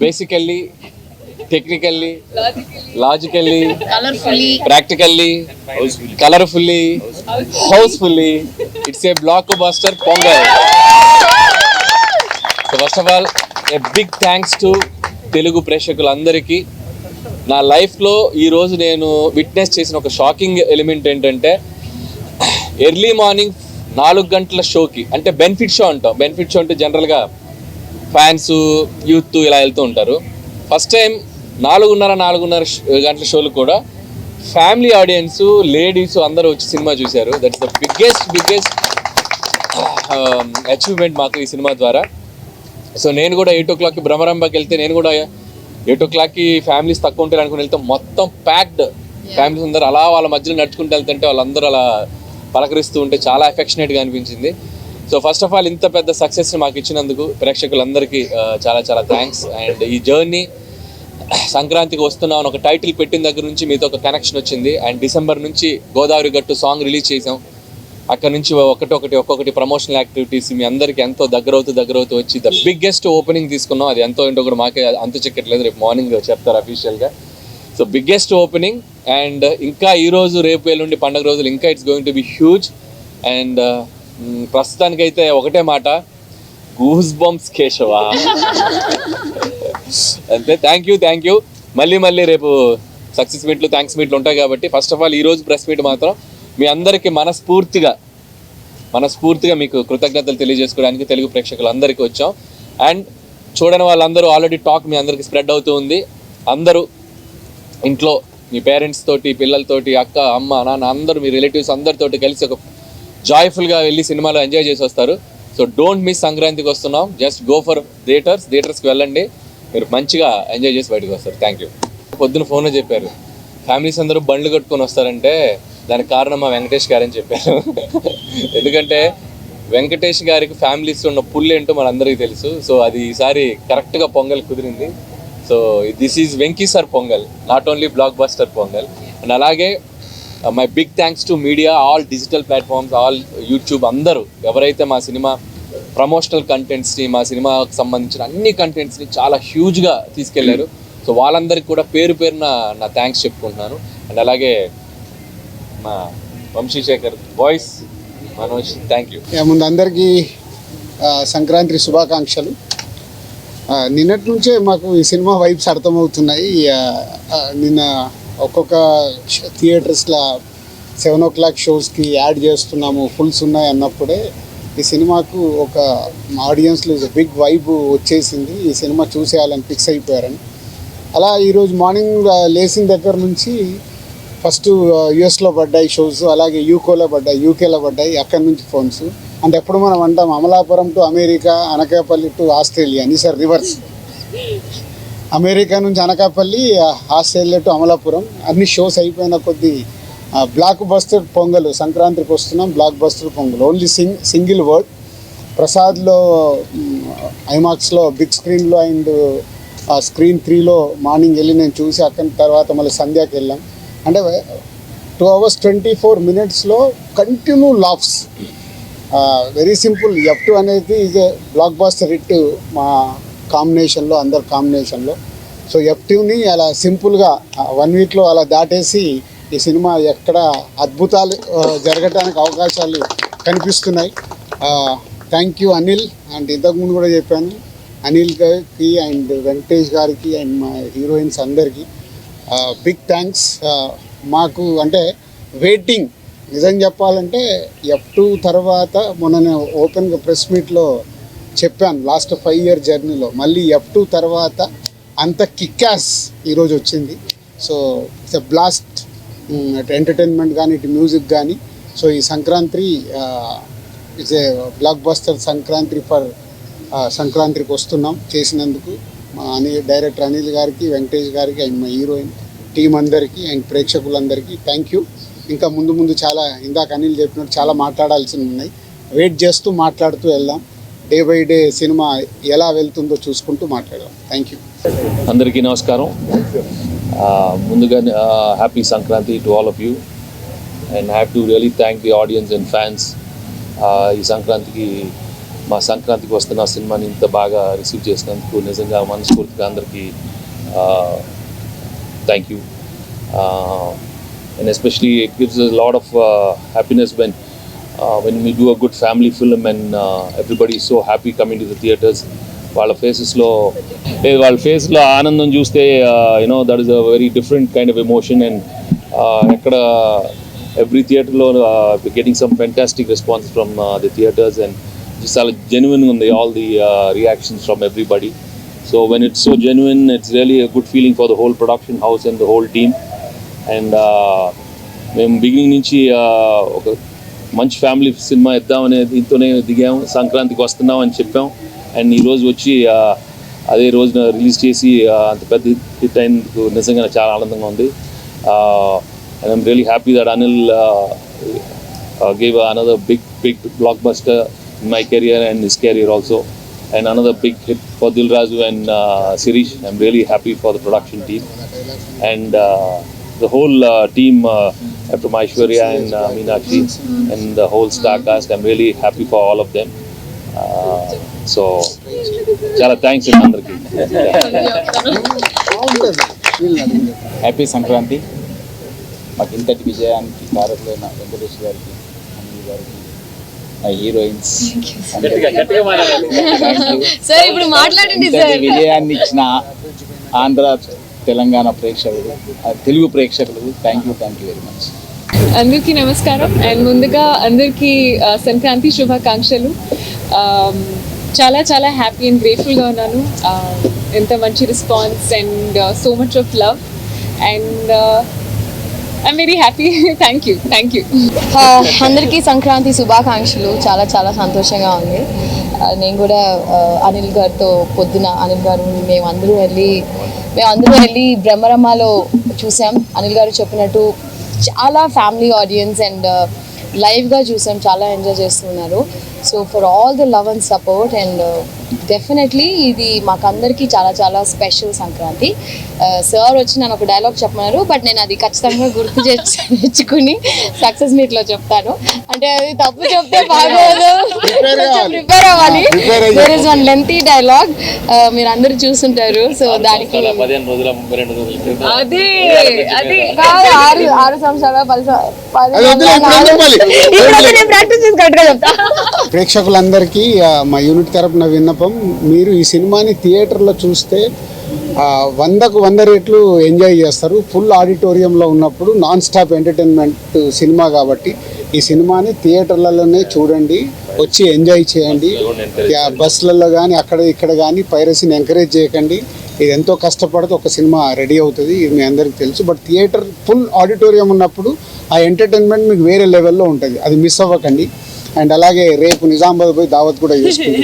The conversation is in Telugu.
Basically, technically, logically, practically, colourfully, housefully, it's a బ్లాక్ బస్టర్ Pongal. So first of all a big thanks to Telugu ప్రేక్షకులందరికీ. నా లైఫ్లో ఈరోజు నేను విట్నెస్ చేసిన ఒక షాకింగ్ ఎలిమెంట్ ఏంటంటే, ఎర్లీ మార్నింగ్ 4 గంటల షోకి, అంటే బెనిఫిట్ షో అంటాం. బెనిఫిట్ షో అంటే జనరల్గా ఫ్యాన్స్, యూత్ ఇలా వెళ్తూ ఉంటారు. ఫస్ట్ టైం 4:30 గంటల షోలు కూడా ఫ్యామిలీ ఆడియన్స్, లేడీస్ అందరూ వచ్చి సినిమా చూశారు. దట్స్ ద బిగ్గెస్ట్ అచీవ్మెంట్ మాకు ఈ సినిమా ద్వారా. సో నేను కూడా 8 o'clockకి భ్రమరంభకి వెళ్తే, నేను కూడా 8 o'clockకి ఫ్యామిలీస్ తక్కువ ఉంటారు అనుకుని వెళ్తే మొత్తం ప్యాక్డ్ ఫ్యామిలీస్ అందరూ అలా వాళ్ళ మధ్యలో నడుచుకుంటూ వెళ్తుంటే వాళ్ళందరూ అలా పలకరిస్తూ ఉంటే చాలా ఎఫెక్షనేట్గా అనిపించింది. సో ఫస్ట్ ఆఫ్ ఆల్ ఇంత పెద్ద సక్సెస్ని మాకు ఇచ్చినందుకు ప్రేక్షకులందరికీ చాలా చాలా థ్యాంక్స్. అండ్ ఈ జర్నీ సంక్రాంతికి వస్తున్నాం ఒక టైటిల్ పెట్టిన దగ్గర నుంచి మీతో ఒక కనెక్షన్ వచ్చింది. అండ్ డిసెంబర్ నుంచి గోదావరి గట్టు సాంగ్ రిలీజ్ చేసాం. అక్కడ నుంచి ఒక్కొక్కటి ప్రమోషనల్ యాక్టివిటీస్ మీ అందరికీ ఎంతో దగ్గరవుతూ వచ్చి ద బిగ్గెస్ట్ ఓపెనింగ్ తీసుకున్నాం. అది ఎంతో ఏంటో కూడా మాకే అంతు చిక్కట్లేదు, రేపు మార్నింగ్ చెప్తారు అఫీషియల్గా. So biggest opening. అండ్ ఇంకా ఈరోజు రేపు ఎల్లుండి పండుగ రోజులు ఇంకా it's going to be huge. And ప్రస్తుతానికైతే ఒకటే మాట, గూస్ బంప్స్ కేశవ. అంతే. Thank you. మళ్ళీ రేపు సక్సెస్ మీట్లు, థ్యాంక్స్ మీట్లు ఉంటాయి కాబట్టి ఫస్ట్ ఆఫ్ ఆల్ ఈరోజు ప్రెస్ మీట్ మాత్రం మీ అందరికీ మనస్ఫూర్తిగా మీకు కృతజ్ఞతలు తెలియజేసుకోవడానికి తెలుగు ప్రేక్షకులందరికీ వచ్చాం. అండ్ చూడని వాళ్ళందరూ ఆల్రెడీ టాక్ మీ అందరికీ స్ప్రెడ్ అవుతూ ఉంది. అందరూ ఇంట్లో మీ పేరెంట్స్ తోటి, పిల్లలతోటి, అక్క, అమ్మ, నాన్న అందరూ మీ రిలేటివ్స్ అందరితోటి కలిసి ఒక జాయ్ఫుల్గా వెళ్ళి సినిమాలో ఎంజాయ్ చేసి వస్తారు. So don't miss. సంక్రాంతికి వస్తున్నాం, జస్ట్ గో ఫర్ థియేటర్స్కి వెళ్ళండి, మీరు మంచిగా ఎంజాయ్ చేసి బయటకు వస్తారు. Thank you. పొద్దున ఫోన్లో చెప్పారు ఫ్యామిలీస్ అందరూ బండ్లు కట్టుకొని వస్తారంటే దానికి కారణం మా వెంకటేష్ గారు అని చెప్పారు. ఎందుకంటే వెంకటేష్ గారికి ఫ్యామిలీస్ ఉన్న పుల్ ఏంటో మనందరికీ తెలుసు. సో అది ఈసారి కరెక్ట్గా పొంగల్ కుదిరింది. So this is Venky sir Pongal, not only బ్లాక్ బస్టర్ పొంగల్. అండ్ అలాగే my big thanks to media, all digital platforms, all YouTube, అందరూ ఎవరైతే మా సినిమా ప్రమోషనల్ కంటెంట్స్ని, మా సినిమాకి సంబంధించిన అన్ని కంటెంట్స్ని చాలా హ్యూజ్గా తీసుకెళ్లారు. సో వాళ్ళందరికీ కూడా పేరున నా థ్యాంక్స్ చెప్పుకుంటున్నాను. అండ్ అలాగే మా Vamsi Sekhar voice Manoj, thank you. ముందు అందరికీ సంక్రాంతి శుభాకాంక్షలు. నిన్నటి నుంచే మాకు ఈ సినిమా వైబ్స్ అర్థమవుతున్నాయి. నిన్న ఒక్కొక్క థియేటర్స్లో 7 o'clock షోస్కి యాడ్ చేస్తున్నాము, ఫుల్స్ ఉన్నాయి అన్నప్పుడే ఈ సినిమాకు ఒక ఆడియన్స్లో బిగ్ వైబ్ వచ్చేసింది. ఈ సినిమా చూసేయాలని ఫిక్స్ అయిపోయారని. అలా ఈరోజు మార్నింగ్ లేచిన దగ్గర నుంచి ఫస్ట్ యుఎస్లో పడ్డాయి షోస్, అలాగే యూకేలో పడ్డాయి. అక్కడి నుంచి ఫోన్స్. అంటే ఎప్పుడు మనం అంటాం Amalapuram to America, Anakapalli to Australia అని, సార్ రివర్స్. అమెరికా నుంచి అనకాపల్లి, ఆస్ట్రేలియా టు అమలాపురం. అన్ని షోస్ అయిపోయిన కొద్దీ బ్లాక్ బస్టర్ పొంగల్, సంక్రాంతికి వస్తున్నాం బ్లాక్ బస్టర్ పొంగల్. Only single word. ప్రసాద్లో ఐమాక్స్లో బిగ్ స్క్రీన్లో అండ్ స్క్రీన్ 3లో మార్నింగ్ వెళ్ళి నేను చూసి అక్కడి తర్వాత మళ్ళీ సంధ్యాకి వెళ్ళాం. అంటే 2 hours 24 minutesలో continue laughs. Very simple. F2 అనేది ఈజ్ ఏ బ్లాక్ బాస్టర్ హిట్ మా కాంబినేషన్లో, అందరు కాంబినేషన్లో. సో F2ని అలా సింపుల్గా 1 weekలో అలా దాటేసి ఈ సినిమా ఎక్కడ అద్భుతాలు జరగడానికి అవకాశాలు కనిపిస్తున్నాయి. Thank you Anil. అండ్ ఇంతకుముందు కూడా చెప్పాను, అనిల్ గారికి అండ్ వెంకటేష్ గారికి అండ్ మా హీరోయిన్స్ అందరికీ బిగ్ థ్యాంక్స్. మాకు అంటే వెయిటింగ్, నిజం చెప్పాలంటే F2 తర్వాత మొన్న నేను ఓపెన్గా ప్రెస్ మీట్లో చెప్పాను, లాస్ట్ 5-year జర్నీలో మళ్ళీ F2 తర్వాత అంత కిక్యాస్ ఈరోజు వచ్చింది. So it's a blast. Entertainment కానీ, ఇటు మ్యూజిక్ కానీ. సో ఈ సంక్రాంతి ఇట్స్ ఏ బ్లాక్ బస్టర్ సంక్రాంతి ఫర్ సంక్రాంతికి వస్తున్నాం చేసినందుకు మా డైరెక్టర్ అనిల్ గారికి, వెంకటేష్ గారికి అండ్ మా హీరోయిన్ టీం అందరికీ అండ్ ప్రేక్షకులందరికీ థ్యాంక్ యూ. ఇంకా ముందు చాలా, ఇందాక అనిల్ చెప్పినట్టు చాలా మాట్లాడాల్సినవి ఉన్నాయి. వెయిట్ చేస్తూ మాట్లాడుతూ వెళ్దాం. డే బై డే సినిమా ఎలా వెళ్తుందో చూసుకుంటూ మాట్లాడదాం. Thank you. అందరికీ నమస్కారం. ముందుగా happy Sankranti to all of you. And have to really thank the audience and fans. ఈ సంక్రాంతికి మా సంక్రాంతికి వస్తున్న సినిమాని ఇంత బాగా రిసీవ్ చేసినందుకు నిజంగా మనస్ఫూర్తిగా అందరికీ thank you. And especially it gives us a lot of happiness when we do a good family film and everybody is so happy coming to the theatres. వాళ్ళ ఫేసెస్లో ఆనందం చూస్తే that is a very different kind of emotion. And ఎక్కడ ఎవ్రీ థియేటర్లో getting some fantastic response from the theatres and చాలా జెన్యున్గా ఉంది all the reactions from everybody. So when it's so genuine it's really a good feeling for the whole production house and the whole team. And మేము బిగినింగ్ నుంచి ఒక మంచి ఫ్యామిలీ సినిమా ఇద్దామనే దీంతోనే దిగాము. సంక్రాంతికి వస్తున్నాం అని చెప్పాం. అండ్ ఈరోజు వచ్చి అదే రోజున రిలీజ్ చేసి అంత పెద్ద హిట్ అయినందుకు నిజంగా చాలా ఆనందంగా ఉంది. And I'm really happy that Anil gave another big blockbuster in my career and his career also, and another big hit for Dil Raju and Sirish. I'm really happy for the production team and the whole team from Aishwarya and Meenakshi and the whole star cast. I'm really happy for all of them. So chala thanks andarki. Happy Sankranti. మాకు ఇంతటి విజయానికి కారకులైన వెంకటేష్ గారికి, అనిల్ గారికి, మా హీరోయిన్స్ సార్ ఇప్పుడు మాట్లాడండి సార్. విజయాన్ని ఇచ్చిన ఆంధ్ర తెలంగాణ ప్రేక్షకులు, తెలుగు ప్రేక్షకులు థ్యాంక్ యూ వెరీ మచ్. అందరికీ నమస్కారం. అండ్ ముందుగా అందరికీ సంక్రాంతి శుభాకాంక్షలు. చాలా చాలా హ్యాపీ అండ్ గ్రేట్ఫుల్గా ఉన్నాను. ఎంత మంచి response and so much of love and I'm very happy. Thank you. అందరికీ సంక్రాంతి శుభాకాంక్షలు. చాలా చాలా సంతోషంగా ఉంది. నేను కూడా అనిల్ గారితో పొద్దున అనిల్ గారు మేమందరూ వెళ్ళి బ్రహ్మరమ్మలో చూసాం. అనిల్ గారు చెప్పినట్టు చాలా ఫ్యామిలీ ఆడియన్స్ అండ్ లైవ్గా చూసాం. చాలా ఎంజాయ్ చేస్తున్నారు. So for all the love and support and definitely ఇది మాకందరికీ చాలా చాలా స్పెషల్ సంక్రాంతి. సార్ వచ్చి నన్ను ఒక డైలాగ్ చెప్పమన్నారు, బట్ నేను అది ఖచ్చితంగా గుర్తు తెచ్చుకుని సక్సెస్ మీట్లో చెప్తాను. అంటే అది తప్పు చెప్తే బాగోదు, ప్రిపేర్ అవ్వాలి. There is one lengthy dialogue, మీరు అందరూ చూస్తుంటారు. సో దానికి అది కాదు 6 సంవత్సరాల 10 నేను ప్రాక్టీస్ చేసి కరెక్ట్గా చెప్తా. ప్రేక్షకులందరికీ మా యూనిట్ తరపున విన్నపం, మీరు ఈ సినిమాని థియేటర్లో చూస్తే 100కు 100 రెట్లు ఎంజాయ్ చేస్తారు. ఫుల్ ఆడిటోరియంలో ఉన్నప్పుడు నాన్ స్టాప్ ఎంటర్టైన్మెంట్ సినిమా కాబట్టి ఈ సినిమాని థియేటర్లలోనే చూడండి, వచ్చి ఎంజాయ్ చేయండి. బస్సులలో కానీ అక్కడ ఇక్కడ కానీ పైరసీని ఎంకరేజ్ చేయకండి. ఇది ఎంతో కష్టపడితే ఒక సినిమా రెడీ అవుతుంది, ఇది మీ అందరికీ తెలుసు. బట్ థియేటర్ ఫుల్ ఆడిటోరియం ఉన్నప్పుడు ఆ ఎంటర్టైన్మెంట్ మీకు వేరే లెవెల్లో ఉంటుంది, అది మిస్ అవ్వకండి. అండ్ అలాగే రేపు నిజామాబాద్ పోయి దావత్ కూడా చేసుకుంటాం.